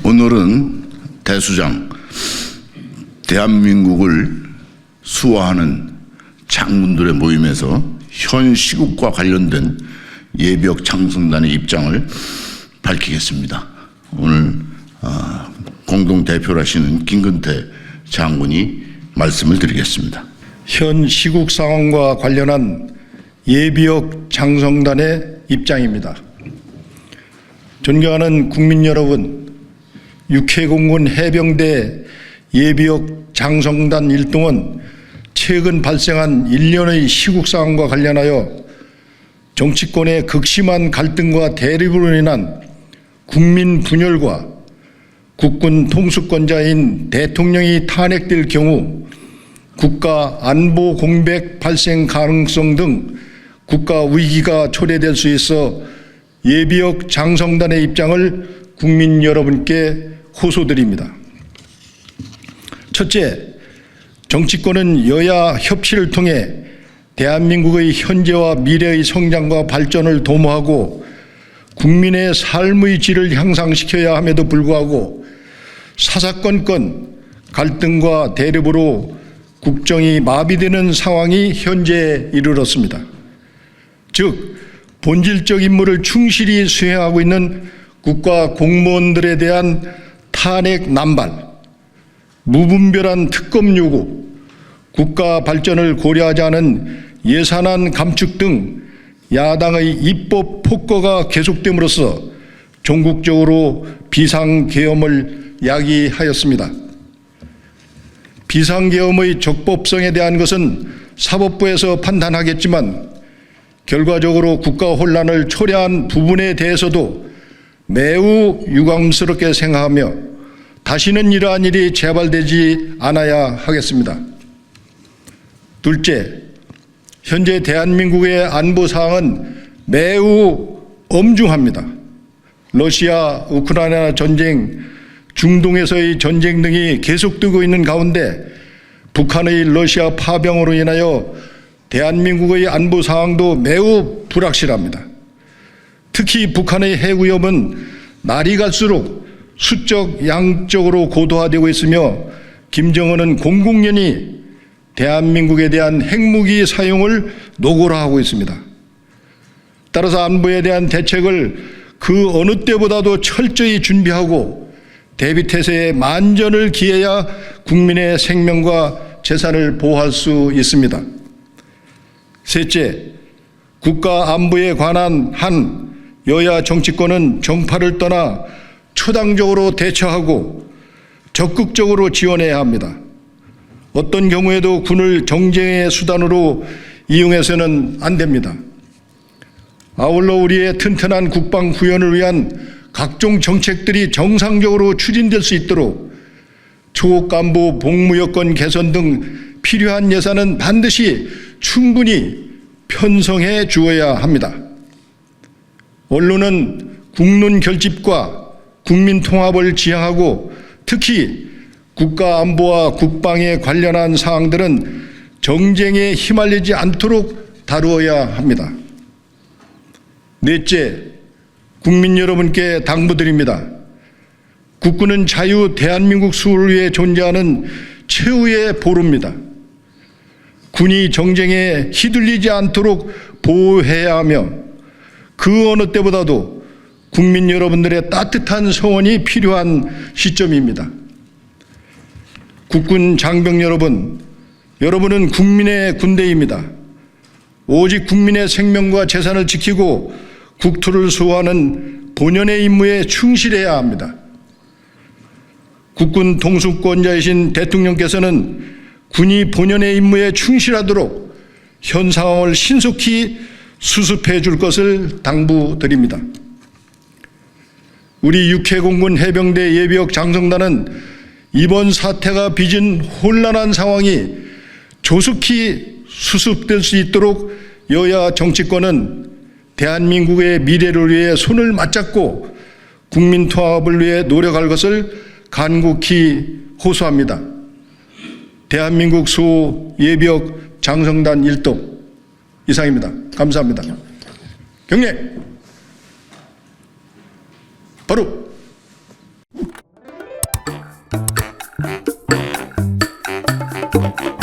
오늘은 대수장, 대한민국을 수호하는 장군들의 모임에서 현 시국과 관련된 예비역 장성단의 입장을 밝히겠습니다. 오늘 공동대표를 하시는 김근태 장군이 말씀을 드리겠습니다. 현 시국 상황과 관련한 예비역 장성단의 입장입니다. 존경하는 국민 여러분, 육해공군 해병대 예비역 장성단 일동은 최근 발생한 일련의 시국 상황과 관련하여 정치권의 극심한 갈등과 대립으로 인한 국민 분열과 국군 통수권자인 대통령이 탄핵될 경우 국가 안보 공백 발생 가능성 등 국가 위기가 초래될 수 있어 예비역 장성단의 입장을 국민 여러분께 호소드립니다. 첫째, 정치권은 여야 협치를 통해 대한민국의 현재와 미래의 성장과 발전을 도모하고 국민의 삶의 질을 향상시켜야 함에도 불구하고 사사건건 갈등과 대립으로 국정이 마비되는 상황이 현재에 이르렀습니다. 즉, 본질적 임무를 충실히 수행하고 있는 국가 공무원들에 대한 탄핵 남발, 무분별한 특검 요구, 국가 발전을 고려하지 않은 예산안 감축 등 야당의 입법 폭거가 계속됨으로써 전국적으로 비상계엄을 야기하였습니다. 비상계엄의 적법성에 대한 것은 사법부에서 판단하겠지만 결과적으로 국가 혼란을 초래한 부분에 대해서도 매우 유감스럽게 생각하며 다시는 이러한 일이 재발되지 않아야 하겠습니다. 둘째, 현재 대한민국의 안보 상황은 매우 엄중합니다. 러시아, 우크라이나 전쟁, 중동에서의 전쟁 등이 계속되고 있는 가운데 북한의 러시아 파병으로 인하여 대한민국의 안보 상황도 매우 불확실합니다. 특히 북한의 핵 위협은 날이 갈수록 수적, 양적으로 고도화되고 있으며 김정은은 공공연히 대한민국에 대한 핵무기 사용을 노골화하고 있습니다. 따라서 안보에 대한 대책을 그 어느 때보다도 철저히 준비하고 대비태세에 만전을 기해야 국민의 생명과 재산을 보호할 수 있습니다. 셋째, 국가 안보에 관한 한 여야 정치권은 정파를 떠나 초당적으로 대처하고 적극적으로 지원해야 합니다. 어떤 경우에도 군을 정쟁의 수단으로 이용해서는 안 됩니다. 아울러 우리의 튼튼한 국방 구현을 위한 각종 정책들이 정상적으로 추진될 수 있도록 초급 간부 복무 여건 개선 등 필요한 예산은 반드시 충분히 편성해 주어야 합니다. 언론은 국론 결집과 국민 통합을 지향하고 특히 국가 안보와 국방에 관련한 사항들은 정쟁에 휘말리지 않도록 다루어야 합니다. 넷째, 국민 여러분께 당부드립니다. 국군은 자유 대한민국 수호를 위해 존재하는 최후의 보루입니다. 군이 정쟁에 휘둘리지 않도록 보호해야 하며 그 어느 때보다도 국민 여러분들의 따뜻한 성원이 필요한 시점입니다. 국군 장병 여러분, 여러분은 국민의 군대입니다. 오직 국민의 생명과 재산을 지키고 국토를 수호하는 본연의 임무에 충실해야 합니다. 국군 통수권자이신 대통령께서는 군이 본연의 임무에 충실하도록 현 상황을 신속히 수습해 줄 것을 당부드립니다. 우리 육해공군 해병대 예비역 장성단은 이번 사태가 빚은 혼란한 상황이 조속히 수습될 수 있도록 여야 정치권은 대한민국의 미래를 위해 손을 맞잡고 국민 통합을 위해 노력할 것을 간곡히 호소합니다. 대한민국 수호 예비역 장성단 일동 이상입니다. 감사합니다. 경례. 바로 네.